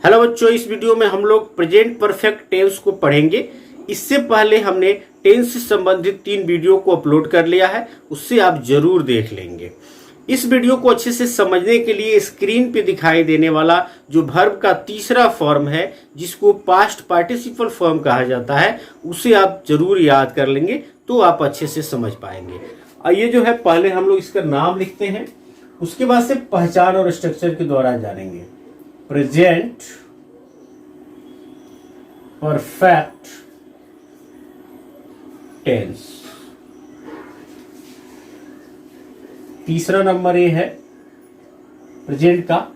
Hello बच्चों, इस video में हम लोग प्रेजेंट परफेक्ट टेंस को पढ़ेंगे। इससे पहले हमने टेंस से संबंधित 3 वीडियो को अपलोड कर लिया है, उससे आप जरूर देख लेंगे। इस वीडियो को अच्छे से समझने के लिए स्क्रीन पे दिखाई देने वाला जो वर्ब का तीसरा फॉर्म है, जिसको पास्ट पार्टिसिपल फॉर्म कहा जाता है, उसे आप जरूर याद कर लेंगे तो आप अच्छे से समझ पाएंगे। ये जो है, पहले हम लोग इसका नाम लिखते हैं, उसके बाद से पहचान और स्ट्रक्चर के द्वारा जानेंगे। प्रेजेंट परफेक्ट टेंस, तीसरा नंबर ये है प्रेजेंट का।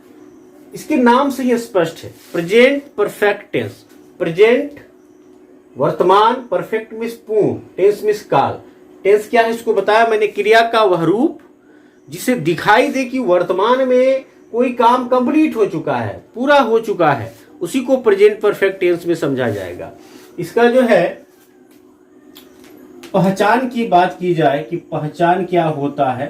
इसके नाम से ही स्पष्ट है, प्रेजेंट परफेक्ट टेंस। प्रेजेंट वर्तमान, परफेक्ट मीन्स पूर्ण, टेंस मीन्स काल। टेंस क्या है इसको बताया मैंने, क्रिया का वह रूप जिसे दिखाई दे कि वर्तमान में कोई काम कंप्लीट हो चुका है, पूरा हो चुका है, उसी को प्रेजेंट परफेक्ट टेंस में समझा जाएगा। इसका जो है पहचान की बात की जाए कि पहचान क्या होता है,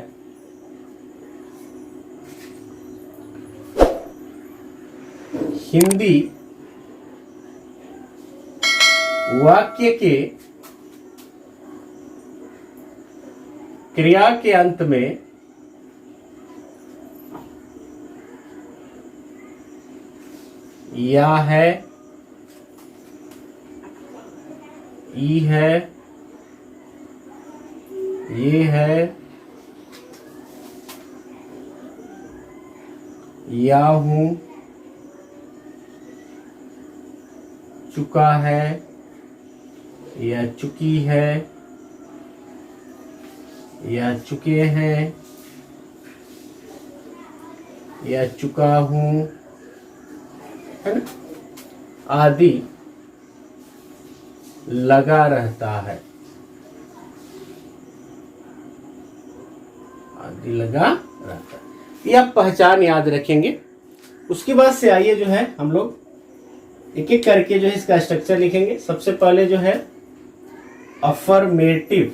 हिंदी वाक्य के क्रिया के अंत में या है, ई है, ये है, या हूं, चुका है, या चुकी है, या चुके हैं, या चुका हूं, है ना, आदि लगा रहता है, आदि लगा रहता है। ये आप पहचान याद रखेंगे। उसके बाद से आइए जो है हम लोग एक एक करके जो है इसका स्ट्रक्चर लिखेंगे। सबसे पहले जो है अफर्मेटिव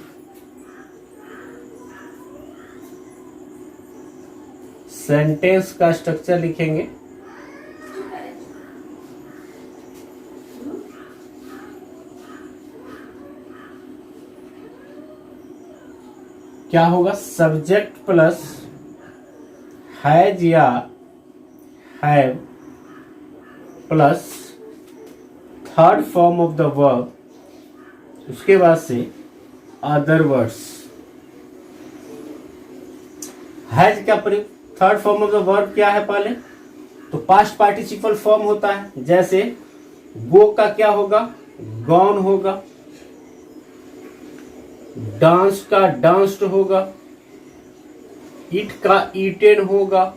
सेंटेंस का स्ट्रक्चर लिखेंगे। क्या होगा, सब्जेक्ट प्लस हैज या have plus third form of the verb, उसके बाद से अदर वर्ड्स। हैज का प्रयोग, third form of the verb क्या है पहले, तो पास्ट पार्टिसिपल फॉर्म होता है। जैसे गो का क्या होगा, गॉन होगा, डांस का डांस्ड होगा, ईट का ईटेन होगा,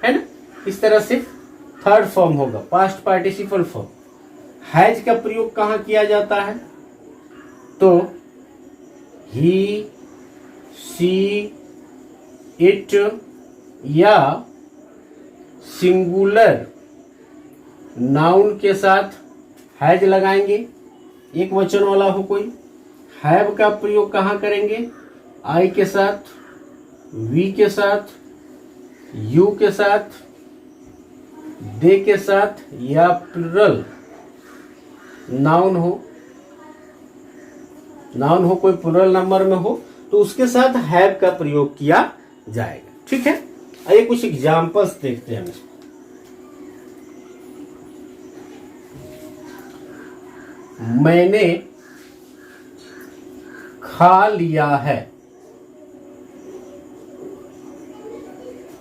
है ना। इस तरह से थर्ड फॉर्म होगा, पास्ट पार्टिसिपल फॉर्म। हैज का प्रयोग कहां किया जाता है, तो ही, सी, इट या सिंगुलर नाउन के साथ हैज लगाएंगे, एक वचन वाला हो कोई। हैव का प्रयोग कहां करेंगे, आई के साथ, वी के साथ, यू के साथ, दे के साथ, या प्लुरल नाउन हो, कोई प्लुरल नंबर में हो तो उसके साथ हैव का प्रयोग किया जाएगा। ठीक है, आइए कुछ एग्जांपल्स देखते हैं हम इसको। मैंने खा लिया है,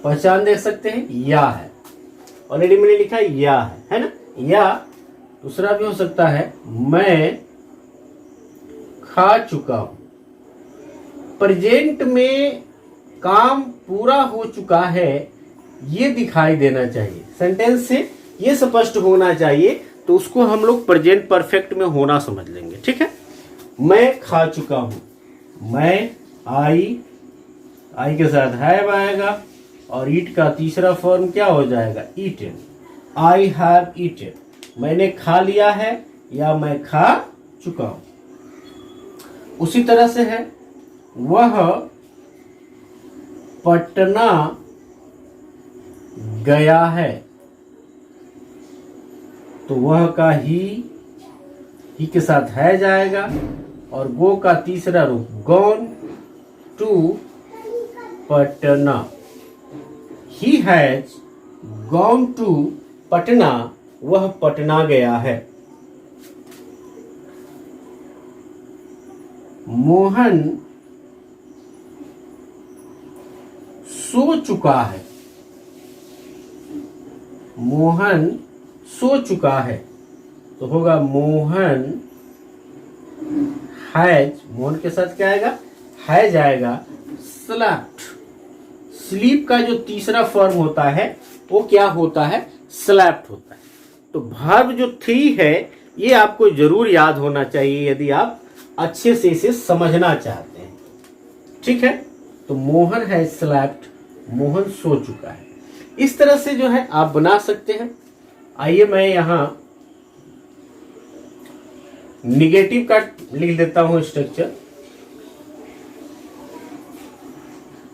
पहचान देख सकते हैं, या है, ऑलरेडी मैंने लिखा है या है ना। या दूसरा भी हो सकता है, मैं खा चुका हूं। प्रेजेंट में काम पूरा हो चुका है, ये दिखाई देना चाहिए, सेंटेंस से ये स्पष्ट होना चाहिए, तो उसको हम लोग प्रेजेंट परफेक्ट में होना समझ लेंगे। ठीक है, मैं खा चुका हूं, मैं, आई के साथ हैव आएगा, और ईट का तीसरा फॉर्म क्या हो जाएगा, ईटेन। आई हैव ईटेन, मैंने खा लिया है या मैं खा चुका हूं। उसी तरह से है, वह पटना गया है, तो वह का ही के साथ है जाएगा, और गो का तीसरा रूप gone to Patna. He has gone to Patna, वह पटना गया है। मोहन सो चुका है। मोहन सो चुका है, तो होगा मोहन हैज, मोहन के साथ क्या आएगा, हैज आएगा। स्लेप्ट, स्लीप का जो तीसरा फॉर्म होता है वो क्या होता है, स्लेप्ट होता है। तो वर्ब जो 3 है ये आपको जरूर याद होना चाहिए यदि आप अच्छे से इसे समझना चाहते हैं। ठीक है, तो मोहन है स्लेप्ट, मोहन सो चुका है। इस तरह से जो है आप बना सकते हैं। आइए मैं यहां निगेटिव का लिख देता हूं स्ट्रक्चर।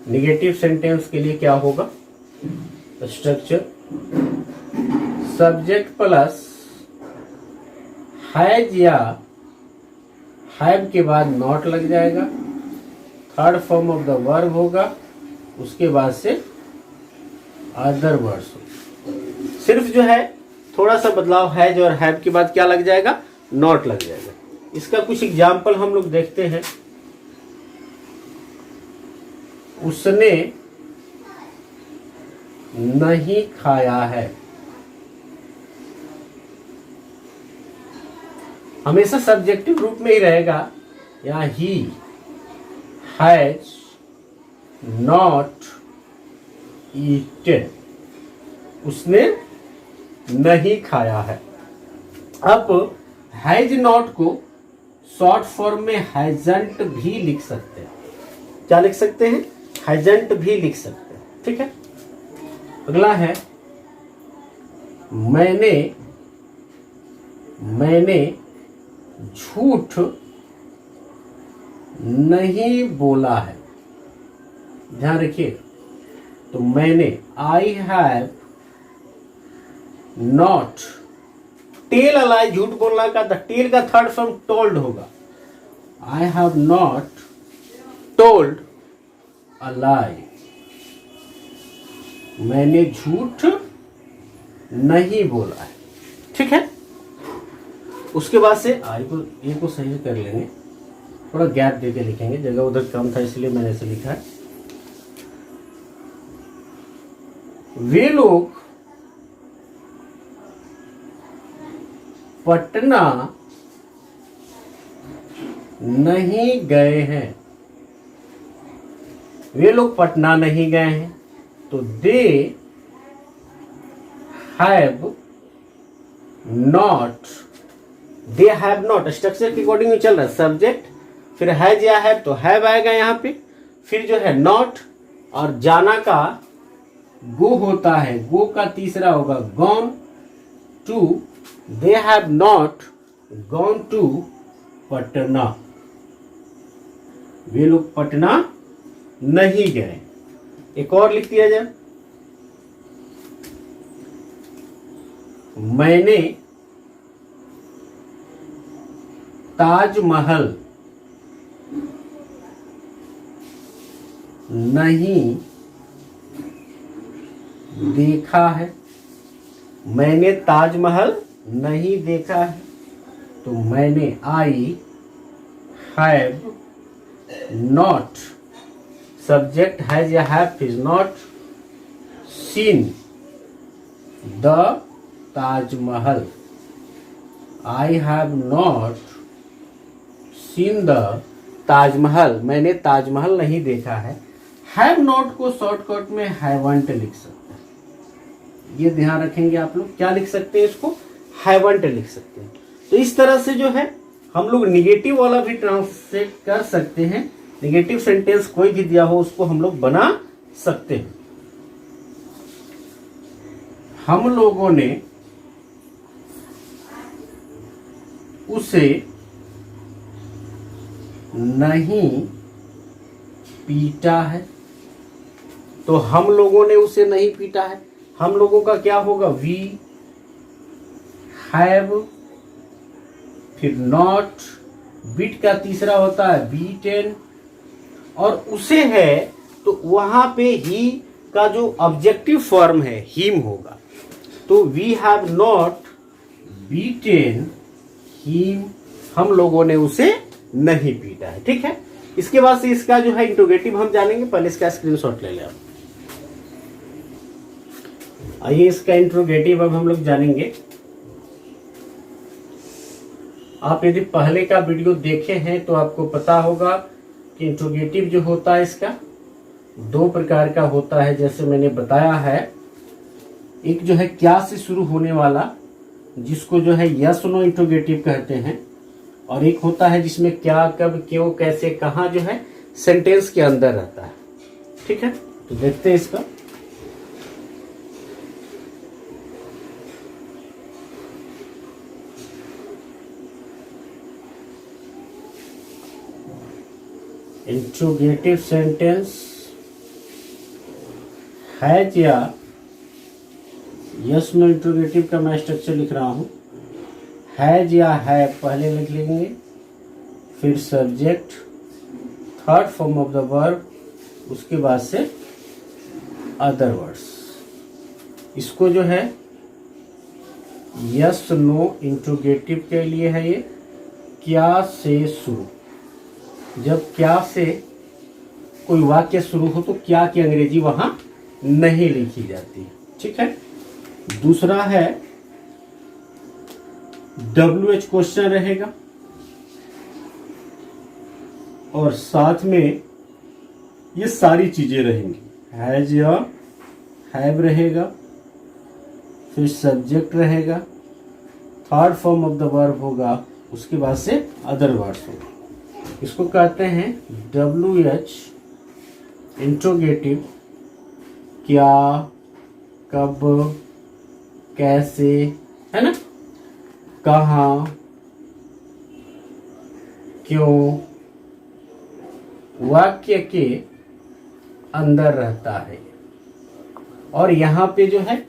निगेटिव सेंटेंस के लिए क्या होगा, स्ट्रक्चर सब्जेक्ट प्लस हैज या हैव के बाद नॉट लग जाएगा, third form of the verb होगा, उसके बाद से अदर वर्ड्स। सिर्फ जो है थोड़ा सा बदलाव, हैज और हैव के बाद क्या लग जाएगा, नॉट लग जाएगा। इसका कुछ एग्जाम्पल हम लोग देखते हैं। उसने नहीं खाया है। हमेशा सब्जेक्टिव रूप में ही रहेगा। यहाँ ही हैज नॉट ईटेन, उसने नहीं खाया है। अब हैज नॉट को शॉर्ट फॉर्म में हैजंट भी लिख सकते हैं। क्या लिख सकते हैं, हैजंट भी लिख सकते हैं। ठीक है, अगला है मैंने झूठ नहीं बोला है। ध्यान रखिए, तो मैंने I have not, tell a lie, झूठ बोलना का टेल का थर्ड फॉर्म टोल्ड होगा। I have not told a lie, मैंने झूठ नहीं बोला है। ठीक है, उसके बाद से आई को ए को सही कर लेंगे, थोड़ा गैप देके लिखेंगे, जगह उधर कम था इसलिए मैंने ऐसे लिखा है। वे लोग पटना नहीं गए हैं। वे लोग पटना नहीं गए हैं, तो दे have not, they have not structure के अकॉर्डिंग चल रहा है। सब्जेक्ट फिर हैज या हैव, तो हैव आएगा यहाँ पे, फिर जो है नॉट, और जाना का गो होता है, गो का तीसरा होगा gone to, they have not gone to Patna, वे लोग पटना नहीं गए। एक और लिख दिया जाए, मैंने ताजमहल नहीं देखा है। मैंने ताजमहल नहीं देखा है, तो मैंने I have not, subject has या have is not, seen the Taj Mahal, I have not seen the Taj Mahal, मैंने ताजमहल नहीं देखा है। हैव नॉट को शॉर्टकट में हैवंट लिख सकते हैं, ये ध्यान रखेंगे आप लोग। क्या लिख सकते हैं इसको, हैवंट लिख सकते हैं। तो इस तरह से जो है हम लोग निगेटिव वाला भी ट्रांसलेट कर सकते हैं। निगेटिव सेंटेंस कोई भी दिया हो उसको हम लोग बना सकते हैं। हम लोगों ने उसे नहीं पीटा है, तो हम लोगों ने उसे नहीं पीटा है। हम लोगों का क्या होगा, वी हैव, फिर नॉट, बीट का तीसरा होता है बीटेन, और उसे है तो वहां पे ही का जो ऑब्जेक्टिव फॉर्म है हिम होगा। तो we have not beaten him, हम लोगों ने उसे नहीं पीटा है। ठीक है, इसके बाद से इसका जो है इंट्रोगेटिव हम जानेंगे। पहले इसका स्क्रीनशॉट ले लें आप। आइए इसका इंट्रोगेटिव अब हम लोग जानेंगे। आप यदि पहले का वीडियो देखे हैं तो आपको पता होगा कि इंट्रोगेटिव जो होता है इसका दो प्रकार का होता है, जैसे मैंने बताया है। एक जो है क्या से शुरू होने वाला, जिसको जो है यस नो इंट्रोगेटिव कहते हैं, और एक होता है जिसमें क्या, कब, क्यों, कैसे, कहाँ जो है सेंटेंस के अंदर रहता है। ठीक है, तो देखते हैं इसका। इंट्रोगेटिव सेंटेंस हैज या यस नो इंट्रोगेटिव का मैं स्ट्रक्चर लिख रहा हूं। हैज या है पहले लिख लेंगे, फिर subject, third form of the verb, उसके बाद से अदर वर्ड्स। इसको जो है यस नो इंट्रोगेटिव के लिए है ये क्या से शुरू। जब क्या से कोई वाक्य शुरू हो तो क्या की अंग्रेजी वहां नहीं लिखी जाती। ठीक है, दूसरा है WH क्वेश्चन रहेगा, और साथ में ये सारी चीजें रहेंगी। हैज या हैव रहेगा, फिर सब्जेक्ट रहेगा, third form of the verb होगा, उसके बाद से अदर वर्ड्स होगा। इसको कहते हैं WH इंट्रोगेटिव। क्या, कब, कैसे, है ना, कहाँ, क्यों, वाक्य के अंदर रहता है। और यहाँ पे जो है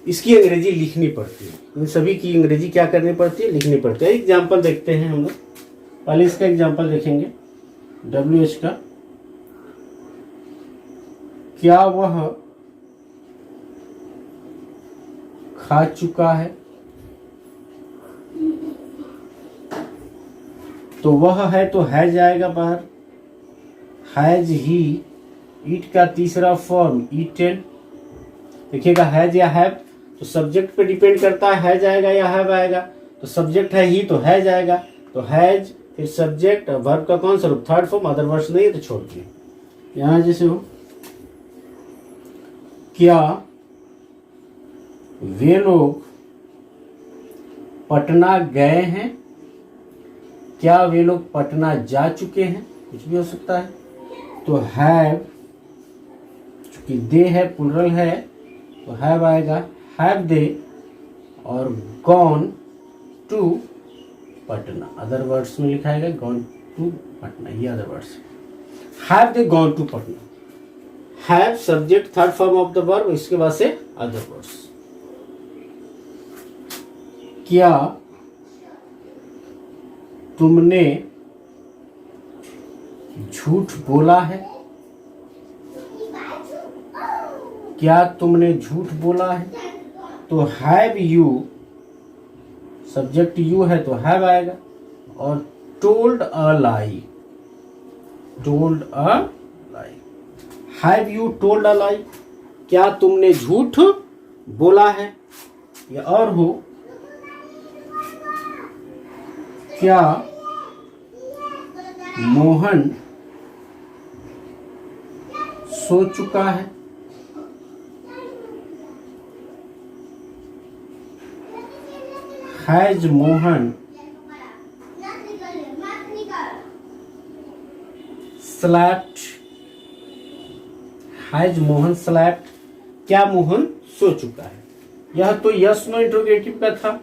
इसकी अंग्रेजी लिखनी पड़ती है। इन सभी की अंग्रेजी क्या करनी पड़ती है, लिखनी पड़ती है। एग्जाम्पल देखते हैं हम लोग। पहले इसका एग्जाम्पल देखेंगे WH का। क्या वह खा चुका है, तो वह है तो है जाएगा बाहर। हैज ही, ईट का तीसरा फॉर्म ईटेन। देखिएगा हैज या हैव तो सब्जेक्ट पे डिपेंड करता है, हैज आएगा या हैव आएगा। तो सब्जेक्ट है ही तो है जाएगा, तो हैज, फिर सब्जेक्ट, वर्ब का कौन सा रूप, थर्ड फॉर्म, अदर वर्ड्स नहीं है तो छोड़ दिए। यहां जैसे हो क्या वे लोग पटना गए हैं, क्या वे लोग पटना जा चुके हैं, कुछ भी हो सकता है। तो हैव, चूंकि दे है प्लुरल है तो हैव आएगा। हैव दे, और gone to Patna, other words में लिखाएगा गॉन टू पटना, ये other words. Have they gone to Patna, have subject, third form of the verb, इसके बाद से अदर वर्ड्स। क्या तुमने झूठ बोला है, क्या तुमने झूठ बोला है, तो हैव यू, सब्जेक्ट यू है तो हैव आएगा। और told a lie, told a lie, have you told a lie, क्या तुमने झूठ बोला है। या और हो, क्या मोहन सो चुका है, has Mohan slept, has Mohan slept, क्या मोहन सो चुका है। यह तो यस नो इंट्रोगेटिव का था।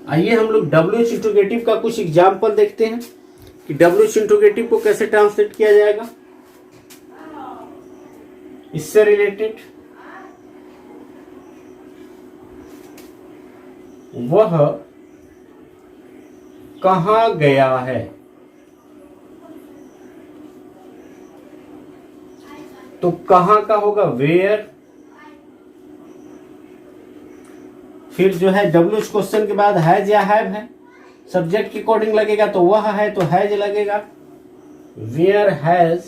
आइए हम लोग WH इंट्रोगेटिव का कुछ एग्जाम्पल देखते हैं कि WH इंट्रोगेटिव को कैसे ट्रांसलेट किया जाएगा। इससे रिलेटेड वह कहाँ गया है। तो कहाँ का होगा वेयर, फिर जो है WH क्वेश्चन के बाद हैज या हैव है, सब्जेक्ट के अकॉर्डिंग लगेगा तो वह है तो हैज लगेगा, वेयर हैज,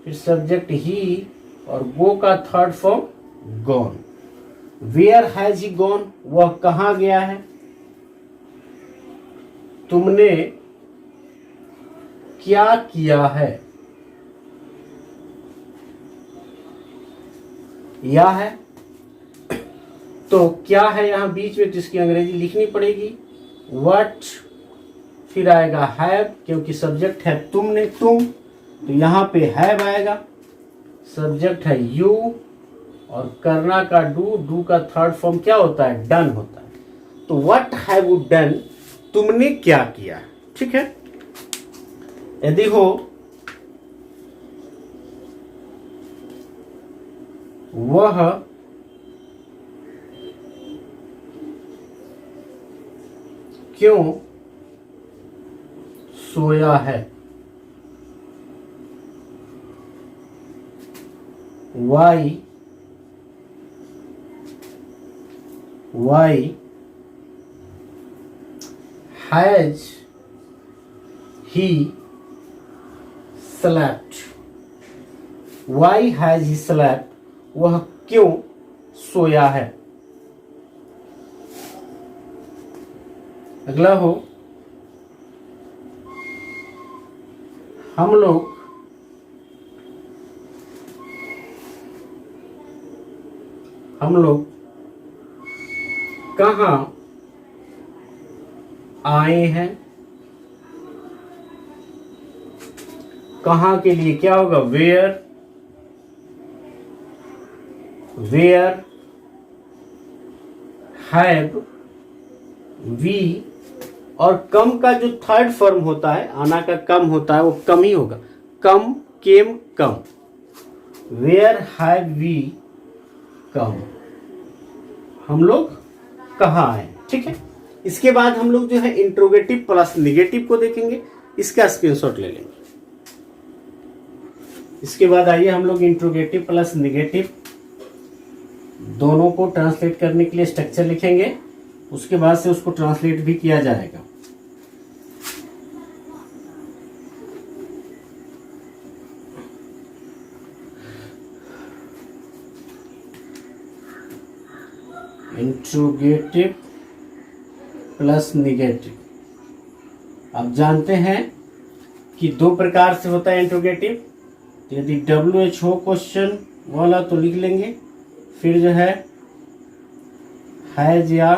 फिर सब्जेक्ट ही, और गो का third form gone. Where has he gone, वह कहाँ गया है। तुमने क्या किया है, या है, तो क्या है यहां बीच में, जिसकी अंग्रेजी लिखनी पड़ेगी व्हाट, फिर आएगा हैव, क्योंकि सब्जेक्ट है तुमने, तुम, तो यहां पे हैव आएगा, सब्जेक्ट है यू, और करना का डू का थर्ड फॉर्म क्या होता है, डन होता है। तो व्हाट हैव यू डन, तुमने क्या किया। ठीक है, यदि हो वह क्यों सोया है, why has he slept, why has he slept, वह क्यों सोया है। अगला हो हम लोग कहाँ आए हैं, कहाँ के लिए क्या होगा, वेयर हैव वी, और कम का जो थर्ड फॉर्म होता है, आना का कम होता है, वो कम ही होगा, कम, केम, कम, वेयर हैव वी कम, हम लोग कहाँ आए। ठीक है, इसके बाद हम लोग जो है इंट्रोगेटिव प्लस निगेटिव को देखेंगे, इसका स्क्रीनशॉट ले लेंगे। इसके बाद आइए हम लोग इंट्रोगेटिव प्लस निगेटिव दोनों को ट्रांसलेट करने के लिए स्ट्रक्चर लिखेंगे, उसके बाद से उसको ट्रांसलेट भी किया जाएगा। इंट्रोगेटिव प्लस निगेटिव, आप जानते हैं कि दो प्रकार से होता है इंट्रोगेटिव। तो यदि WH हो क्वेश्चन वाला तो लिख लेंगे, फिर जो है हैज या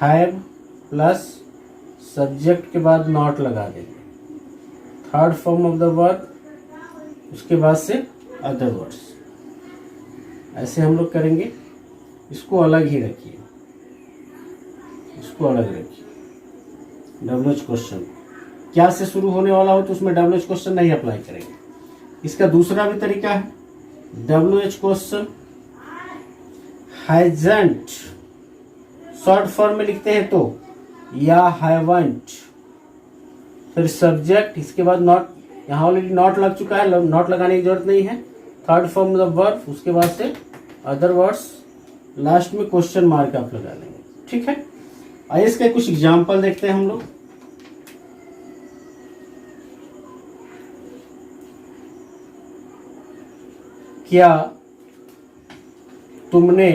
हैव प्लस सब्जेक्ट के बाद नॉट लगा देंगे, third form of the word, उसके बाद से अदर वर्ड्स, ऐसे हम लोग करेंगे। इसको अलग ही रखिए, इसको अलग रखिए। WH क्वेश्चन क्या से शुरू होने वाला हो तो उसमें WH क्वेश्चन नहीं अप्लाई करेंगे। इसका दूसरा भी तरीका है, WH question hasn't short form में लिखते हैं तो या हैवंट, फिर सब्जेक्ट, इसके बाद नॉट, यहाँ ऑलरेडी नॉट लग चुका है, नॉट लगाने की जरूरत नहीं है, third form of the verb, उसके बाद से अदर वर्ड्स, लास्ट में क्वेश्चन मार्क आप लगा लेंगे। ठीक है, आइए इसके कुछ एग्जाम्पल देखते हैं हम लोग। क्या तुमने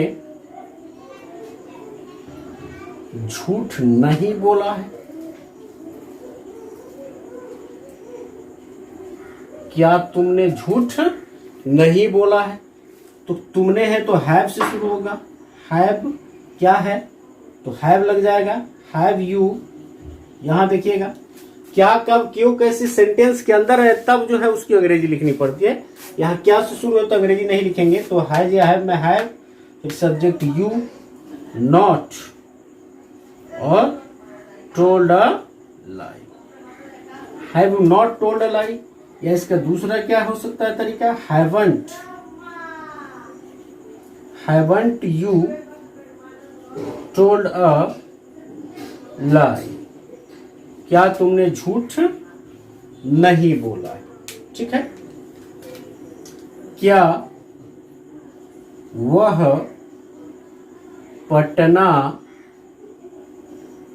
झूठ नहीं बोला है, क्या तुमने झूठ नहीं बोला है। तो तुमने है तो हैव से शुरू होगा, हैव क्या है तो हैव लग जाएगा, हैव यू, यहां देखिएगा क्या, कब, क्यों, कैसे सेंटेंस के अंदर है तब जो है उसकी अंग्रेजी लिखनी पड़ती है। यहाँ क्या से शुरू हो तो अंग्रेजी नहीं लिखेंगे, तो हैज या हैव में हैव, फिर सब्जेक्ट यू, नॉट और told a lie, have not told a lie. या इसका दूसरा क्या हो सकता है तरीका, haven't you told a lie, क्या तुमने झूठ नहीं बोला है। ठीक है, क्या वह पटना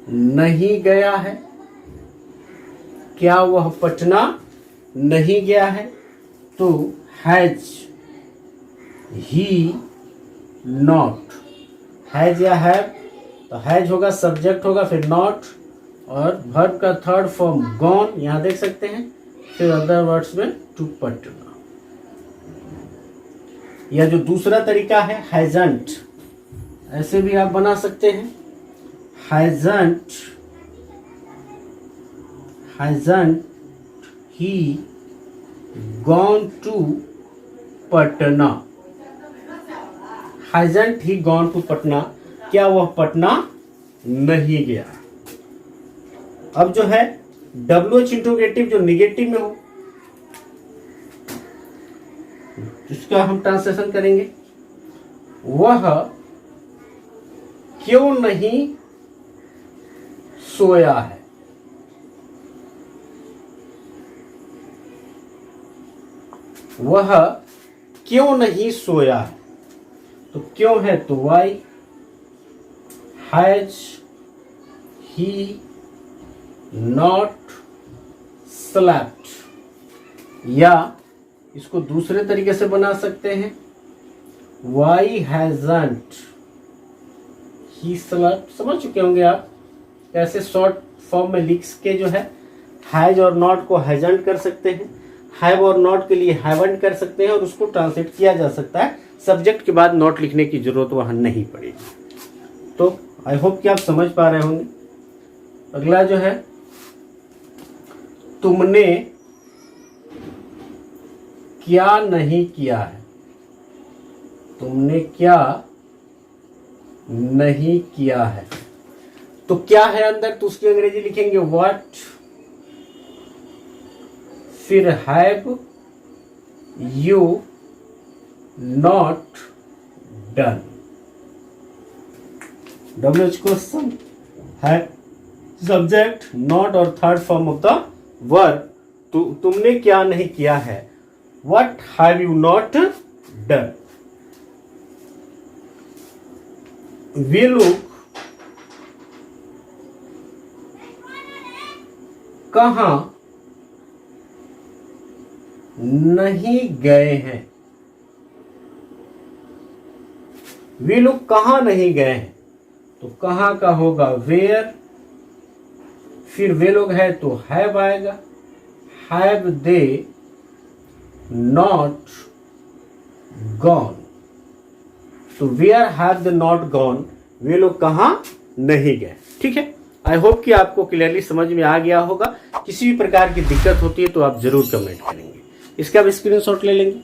नहीं गया है, क्या वह पटना नहीं गया है। तो हैज ही नॉट, हैज या हैव, तो हैज होगा सब्जेक्ट होगा, फिर नॉट और वर्ब का थर्ड फॉर्म गॉन, यहां देख सकते हैं। फिर अदर वर्ड्स में टू पटना। यह जो दूसरा तरीका है हैजंट, ऐसे भी आप बना सकते हैं। Hasn't he gone to Patna, hasn't he gone to Patna, क्या वह पटना नहीं गया। अब जो है WH इंट्रोगेटिव जो निगेटिव में हो, इसका हम ट्रांसलेशन करेंगे। वह क्यों नहीं सोया है, वह क्यों नहीं सोया है। तो क्यों है तो why, has he not slept, या इसको दूसरे तरीके से बना सकते हैं वाई हैजंट ही स्लेप्ट। समझ चुके होंगे आप कैसे शॉर्ट फॉर्म में लिख के जो है हैज और नॉट को हैजंट कर सकते हैं, हैव और नॉट के लिए हैवंट कर सकते हैं, और उसको ट्रांसलेट किया जा सकता है। सब्जेक्ट के बाद नॉट लिखने की जरूरत वहां नहीं पड़ेगी। तो आई होप कि आप समझ पा रहे होंगे। अगला जो है तुमने क्या नहीं किया है, तुमने क्या नहीं किया है। तो क्या है अंदर, तो उसकी अंग्रेजी लिखेंगे व्हाट, फिर have you not done. WH question है सब्जेक्ट नॉट और third form of the verb. तो तुमने क्या नहीं किया है, what have you not done. वे लोग कहां नहीं गए हैं, वे लोग कहां नहीं गए हैं। तो कहां का होगा वेयर, फिर वे लोग है तो हैव आएगा, हैव दे नॉट गॉन। तो where have they not gone, वे लोग कहां नहीं गए। ठीक है, आई होप कि आपको क्लियरली समझ में आ गया होगा। किसी भी प्रकार की दिक्कत होती है तो आप जरूर कमेंट करेंगे, इसका भी स्क्रीनशॉट ले लेंगे।